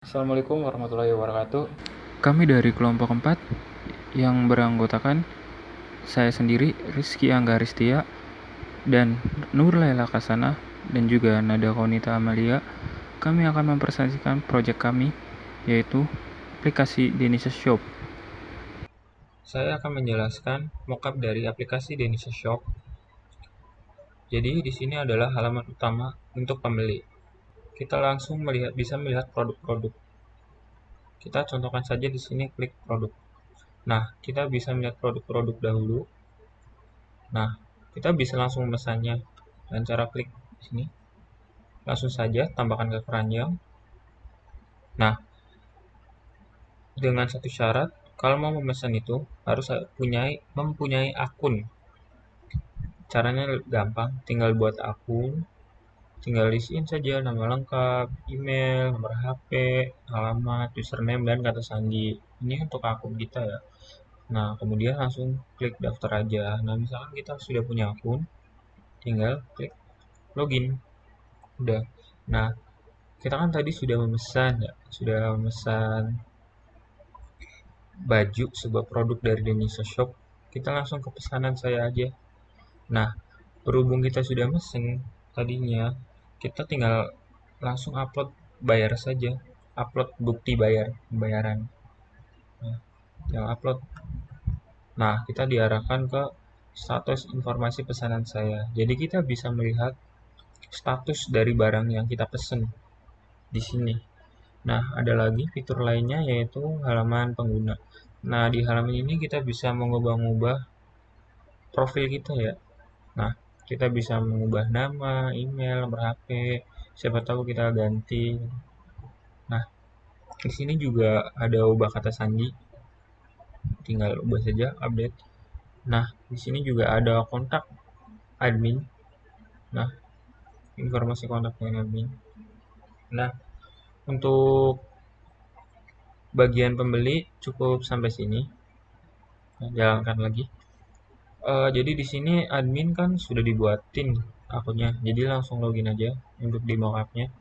Assalamualaikum warahmatullahi wabarakatuh. Kami dari kelompok 4 yang beranggotakan saya sendiri, Rizky Anggaristia, dan Nur Laila Kasana, dan juga Nada Konita Amalia. Kami akan mempresentasikan proyek kami, yaitu aplikasi Denisa Shop. Saya akan menjelaskan mockup dari aplikasi Denisa Shop. Jadi di sini adalah halaman utama untuk pembeli. Kita langsung bisa melihat produk-produk. Kita contohkan saja di sini klik produk. Nah, kita bisa melihat produk-produk dahulu. Nah, kita bisa langsung memesannya dengan cara klik di sini. Langsung saja tambahkan ke keranjang. Nah, dengan satu syarat, kalau mau memesan itu harus mempunyai akun. Caranya gampang, tinggal buat akun, tinggal isiin saja nama lengkap, email, nomor HP, alamat, username, dan kata sandi. Ini untuk akun kita ya. Nah, kemudian langsung klik daftar aja. Nah, misalkan kita sudah punya akun, tinggal klik login. Udah. Nah, kita kan tadi sudah memesan ya, sudah memesan baju sebuah produk dari Denisa Shop. Kita langsung ke pesanan saya aja. Nah, berhubung kita sudah mesen tadinya, kita tinggal langsung upload bayar saja, upload bukti pembayaran. Nah, tinggal upload. Nah, kita diarahkan ke status informasi pesanan saya. Jadi kita bisa melihat status dari barang yang kita pesen di sini. Nah, ada lagi fitur lainnya yaitu halaman pengguna. Nah, di halaman ini kita bisa mengubah-ubah profil kita ya. Nah, kita bisa mengubah nama, email, nomor HP, siapa tahu kita ganti. Nah, di sini juga ada ubah kata sandi. Tinggal ubah saja, update. Nah, di sini juga ada kontak admin. Nah, informasi kontak admin. Nah, untuk bagian pembeli cukup sampai sini. Nah, jalankan lagi. Jadi di sini admin kan sudah dibuatin akunnya, jadi langsung login aja untuk di mockupnya.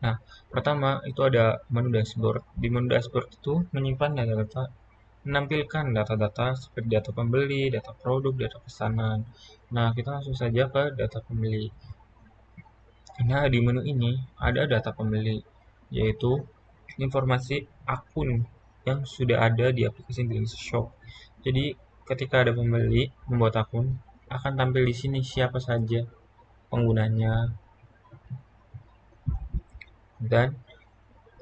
Nah, pertama itu ada menu dashboard. Di menu dashboard itu menyimpan data-data, menampilkan data-data seperti data pembeli, data produk, data pesanan. Nah, kita langsung saja ke data pembeli. Nah, di menu ini ada data pembeli, yaitu informasi akun yang sudah ada di aplikasi Indonesia Shop. Jadi, ketika ada pembeli membuat akun, akan tampil di sini siapa saja penggunanya. Dan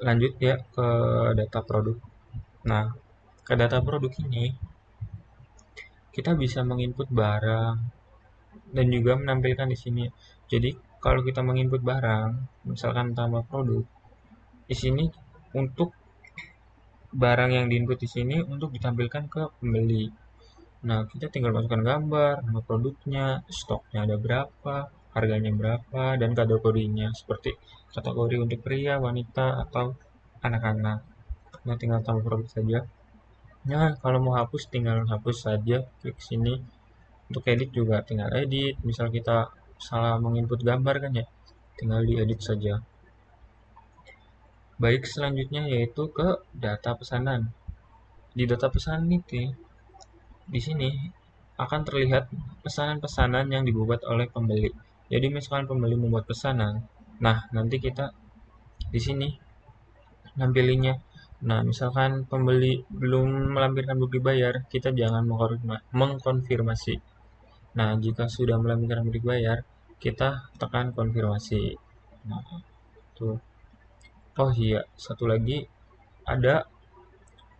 lanjut ya ke data produk. Nah, ke data produk ini kita bisa menginput barang dan juga menampilkan di sini. Jadi, kalau kita menginput barang, misalkan tambah produk, di sini untuk barang yang diinput di sini untuk ditampilkan ke pembeli. Nah, kita tinggal masukkan gambar, nama produknya, stoknya ada berapa, harganya berapa, dan kategorinya seperti kategori untuk pria, wanita, atau anak-anak. Nah, tinggal tambah produk saja. Nah, kalau mau hapus tinggal hapus saja, klik sini. Untuk edit juga tinggal edit. Misal kita salah menginput gambar kan ya, tinggal diedit saja. Baik, selanjutnya yaitu ke data pesanan. Di data pesanan ini, di sini akan terlihat pesanan-pesanan yang dibuat oleh pembeli. Jadi misalkan pembeli membuat pesanan, nah nanti kita di sini nampilinnya. Nah, misalkan pembeli belum melampirkan bukti bayar, kita jangan mengkonfirmasi. Nah, jika sudah melampirkan bukti bayar, kita tekan konfirmasi. Nah, tuh. Oh iya, satu lagi ada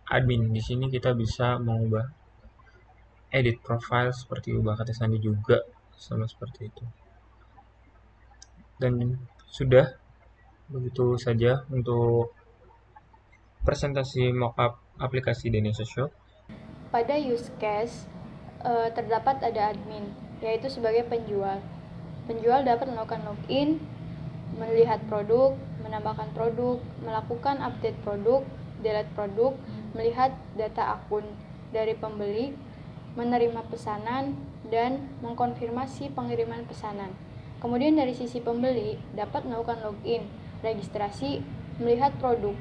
admin. Di sini kita bisa mengubah edit profile seperti ubah kata sandi juga sama seperti itu. Dan sudah begitu saja untuk presentasi mockup aplikasi Denisa Shop. Pada use case, terdapat ada admin, yaitu sebagai penjual. Penjual dapat melakukan login, melihat produk, menambahkan produk, melakukan update produk, delete produk, melihat data akun dari pembeli, menerima pesanan, dan mengkonfirmasi pengiriman pesanan. Kemudian dari sisi pembeli dapat melakukan login, registrasi, melihat produk,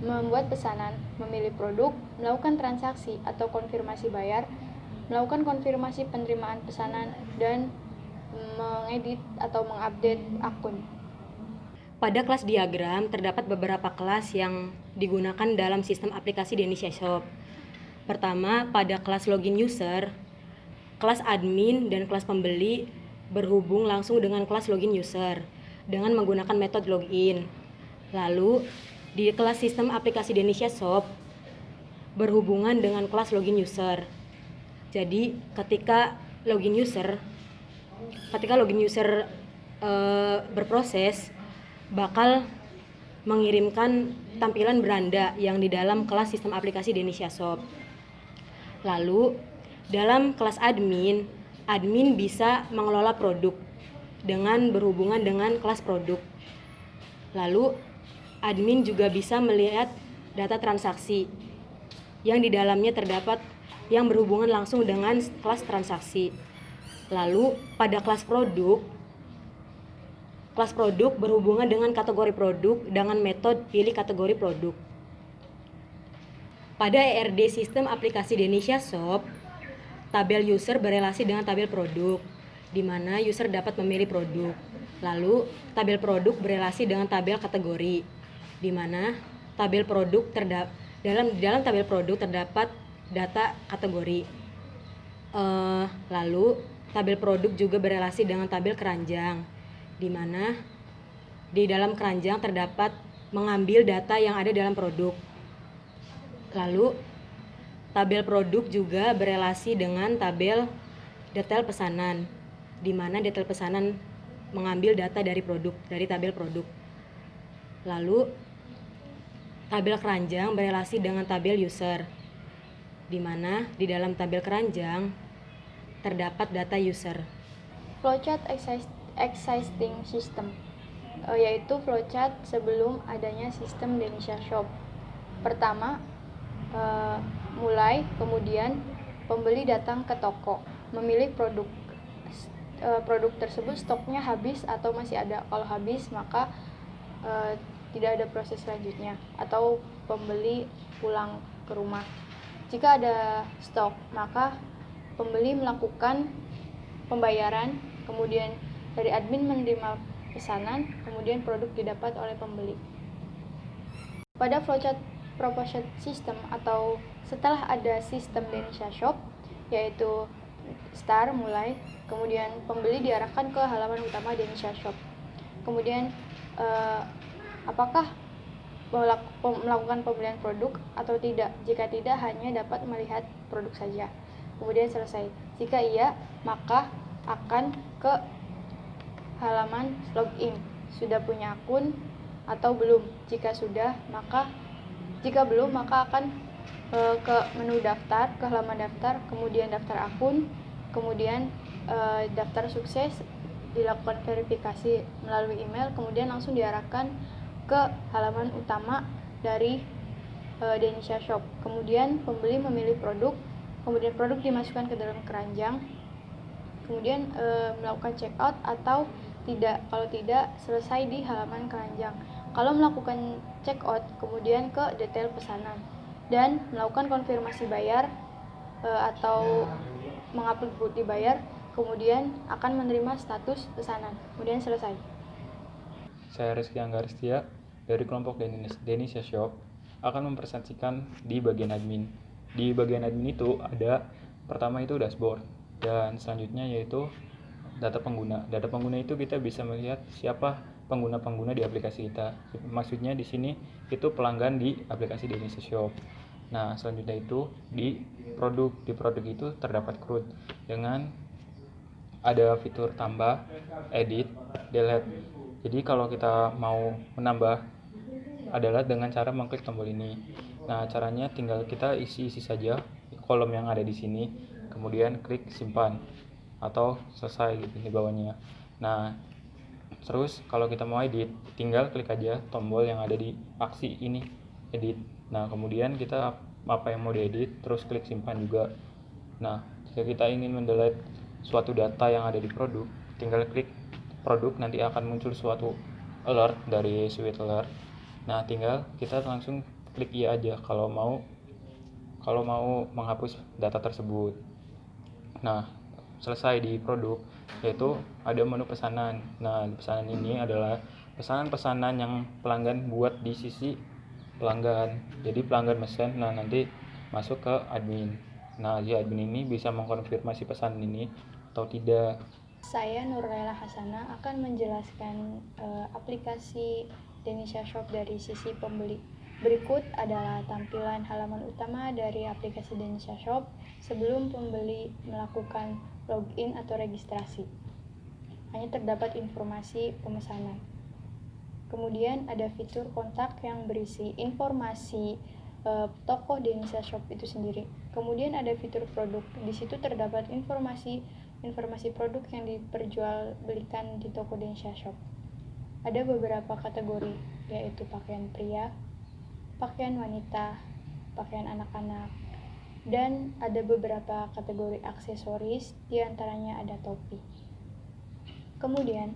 membuat pesanan, memilih produk, melakukan transaksi atau konfirmasi bayar, melakukan konfirmasi penerimaan pesanan, dan mengedit atau mengupdate akun. Pada kelas diagram, terdapat beberapa kelas yang digunakan dalam sistem aplikasi Denisha Shop. Pertama, pada kelas login user, kelas admin dan kelas pembeli berhubung langsung dengan kelas login user dengan menggunakan metode login. Lalu, di kelas sistem aplikasi Denisha Shop berhubungan dengan kelas login user. Jadi, ketika login user berproses, bakal mengirimkan tampilan beranda yang di dalam kelas sistem aplikasi Denisha Shop. Lalu, dalam kelas admin bisa mengelola produk dengan berhubungan dengan kelas produk. Lalu, admin juga bisa melihat data transaksi yang di dalamnya terdapat yang berhubungan langsung dengan kelas transaksi. Lalu, pada kelas produk berhubungan dengan kategori produk dengan metode pilih kategori produk. Pada ERD sistem aplikasi Denisha Shop, tabel user berelasi dengan tabel produk, di mana user dapat memilih produk. Lalu, tabel produk berelasi dengan tabel kategori, di mana tabel produk dalam tabel produk terdapat data kategori. Lalu, tabel produk juga berelasi dengan tabel keranjang, di mana di dalam keranjang terdapat mengambil data yang ada dalam produk. Lalu, tabel produk juga berelasi dengan tabel detail pesanan, di mana detail pesanan mengambil data dari tabel produk. Lalu, tabel keranjang berelasi dengan tabel user, di mana di dalam tabel keranjang terdapat data user. Flowchart existing system, yaitu flowchart sebelum adanya sistem Denisha Shop. Pertama, mulai, kemudian pembeli datang ke toko, memilih produk. Produk tersebut stoknya habis atau masih ada. Kalau habis, maka tidak ada proses selanjutnya, atau pembeli pulang ke rumah. Jika ada stok, maka pembeli melakukan pembayaran, kemudian dari admin menerima pesanan, kemudian produk didapat oleh pembeli. Pada flowchart proposed system atau setelah ada sistem Denisha Shop, yaitu start, mulai, kemudian pembeli diarahkan ke halaman utama Denisha Shop. Kemudian apakah melakukan pembelian produk atau tidak? Jika tidak, hanya dapat melihat produk saja. Kemudian selesai. Jika iya, maka akan ke halaman login. Sudah punya akun atau belum? Jika belum, maka akan ke menu daftar, ke halaman daftar, kemudian daftar akun, kemudian daftar sukses, dilakukan verifikasi melalui email, kemudian langsung diarahkan ke halaman utama dari Denisha Shop. Kemudian pembeli memilih produk, kemudian produk dimasukkan ke dalam keranjang, kemudian melakukan check out atau tidak. Kalau tidak, selesai di halaman keranjang. Kalau melakukan check out, kemudian ke detail pesanan dan melakukan konfirmasi bayar atau mengupload bukti bayar, kemudian akan menerima status pesanan, kemudian selesai. Saya Rizky Anggaristia dari kelompok Denisha Shop akan mempresentasikan di bagian admin. Di bagian admin itu ada pertama itu dashboard, dan selanjutnya yaitu data pengguna. Data pengguna itu kita bisa melihat siapa pengguna-pengguna di aplikasi kita. Maksudnya di sini itu pelanggan di aplikasi Denisha Shop. Nah, selanjutnya itu di produk. Di produk itu terdapat CRUD dengan ada fitur tambah, edit, delete. Jadi kalau kita mau menambah adalah dengan cara mengklik tombol ini. Nah, caranya tinggal kita isi saja kolom yang ada di sini, kemudian klik simpan atau selesai gitu di bawahnya. Nah, terus kalau kita mau edit, tinggal klik aja tombol yang ada di aksi ini, edit. Nah, kemudian kita apa yang mau diedit, terus klik simpan juga. Nah, jika kita ingin mendelete suatu data yang ada di produk, tinggal klik produk, nanti akan muncul suatu alert dari suite alert. Nah, tinggal kita langsung klik iya aja kalau mau menghapus data tersebut. Nah, selesai di produk, yaitu ada menu pesanan. Nah, di pesanan ini adalah pesanan-pesanan yang pelanggan buat di sisi pelanggan. Jadi pelanggan mesen, nah nanti masuk ke admin. Nah, si admin ini bisa mengkonfirmasi pesan ini atau tidak. Saya Nurlela Hasana akan menjelaskan aplikasi Denisha Shop dari sisi pembeli. Berikut adalah tampilan halaman utama dari aplikasi Denisha Shop sebelum pembeli melakukan login atau registrasi. Hanya terdapat informasi pemesanan. Kemudian ada fitur kontak yang berisi informasi toko Denisha Shop itu sendiri. Kemudian ada fitur produk. Di situ terdapat informasi produk yang diperjualbelikan di toko Denisha Shop. Ada beberapa kategori, yaitu pakaian pria, pakaian wanita, pakaian anak-anak, dan ada beberapa kategori aksesoris, diantaranya ada topi. Kemudian,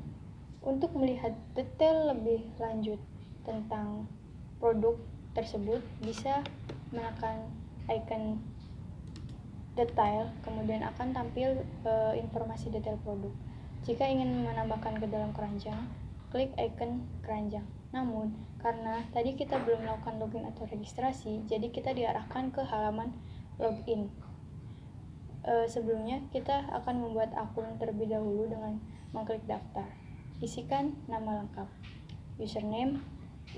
untuk melihat detail lebih lanjut tentang produk tersebut, bisa menekan icon detail, kemudian akan tampil informasi detail produk. Jika ingin menambahkan ke dalam keranjang, klik icon keranjang. Namun, karena tadi kita belum melakukan login atau registrasi, jadi kita diarahkan ke halaman login. Sebelumnya, kita akan membuat akun terlebih dahulu dengan mengklik daftar. Isikan nama lengkap, username,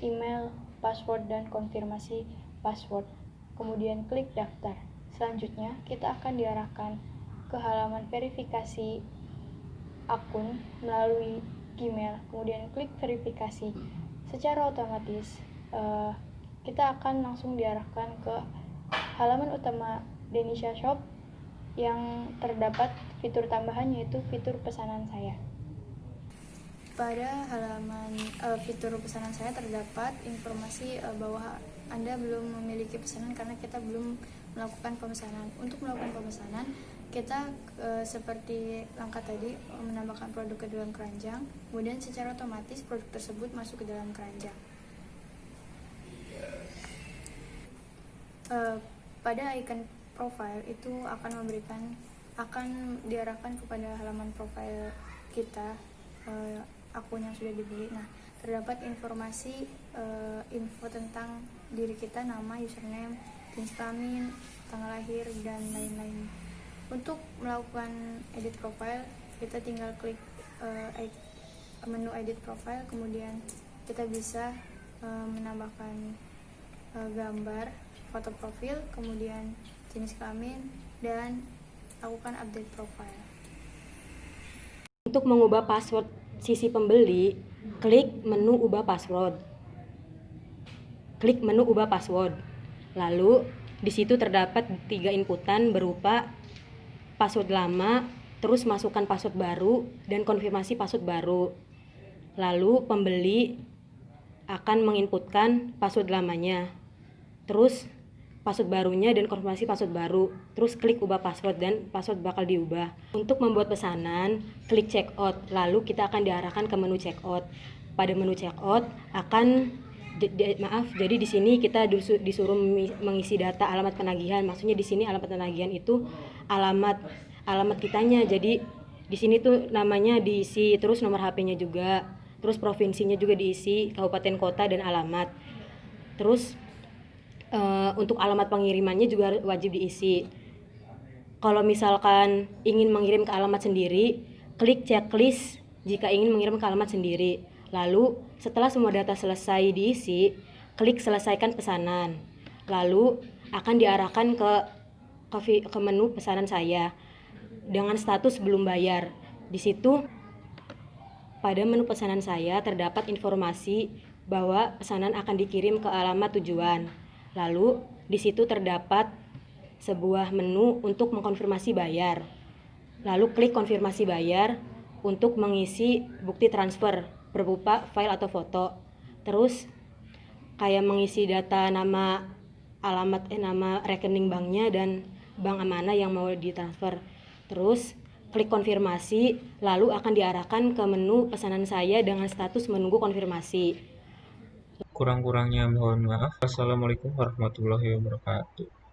email, password, dan konfirmasi password. Kemudian klik daftar. Selanjutnya, kita akan diarahkan ke halaman verifikasi akun melalui Gmail. Kemudian klik verifikasi. Secara otomatis, kita akan langsung diarahkan ke halaman utama Denisha Shop yang terdapat fitur tambahan, yaitu fitur pesanan saya. Pada halaman fitur pesanan saya terdapat informasi bahwa Anda belum memiliki pesanan karena kita belum melakukan pemesanan. Untuk melakukan pemesanan, kita seperti langkah tadi, menambahkan produk ke dalam keranjang, kemudian secara otomatis produk tersebut masuk ke dalam keranjang. Pada icon profile itu akan diarahkan kepada halaman profile kita, akun yang sudah dibeli. Nah, terdapat informasi info tentang diri kita, nama, username, jenis kelamin, tanggal lahir, dan lain-lain. Untuk melakukan edit profile, kita tinggal klik menu edit profile, kemudian kita bisa menambahkan gambar, foto profil, kemudian jenis kelamin, dan lakukan update profile. Untuk mengubah password sisi pembeli, klik menu ubah password. Klik menu ubah password. Lalu di situ terdapat 3 inputan berupa password lama, terus masukkan password baru, dan konfirmasi password baru. Lalu pembeli akan menginputkan password lamanya, terus password barunya dan konfirmasi password baru, terus klik ubah password dan password bakal diubah. Untuk membuat pesanan, klik checkout, lalu kita akan diarahkan ke menu checkout. Pada menu checkout jadi di sini kita disuruh mengisi data alamat penagihan. Maksudnya di sini alamat penagihan itu alamat kitanya. Jadi di sini tuh namanya diisi, terus nomor HP-nya juga, terus provinsinya juga diisi, kabupaten, kota, dan alamat. Terus untuk alamat pengirimannya juga wajib diisi. Kalau misalkan ingin mengirim ke alamat sendiri, klik checklist jika ingin mengirim ke alamat sendiri. Lalu setelah semua data selesai diisi, klik selesaikan pesanan. Lalu akan diarahkan ke menu pesanan saya dengan status belum bayar. Di situ pada menu pesanan saya terdapat informasi bahwa pesanan akan dikirim ke alamat tujuan. Lalu di situ terdapat sebuah menu untuk mengkonfirmasi bayar. Lalu klik konfirmasi bayar untuk mengisi bukti transfer berupa file atau foto. Terus kayak mengisi data nama nama rekening banknya dan bank mana yang mau ditransfer. Terus klik konfirmasi, lalu akan diarahkan ke menu pesanan saya dengan status menunggu konfirmasi. Kurang-kurangnya mohon maaf. Wassalamualaikum warahmatullahi wabarakatuh.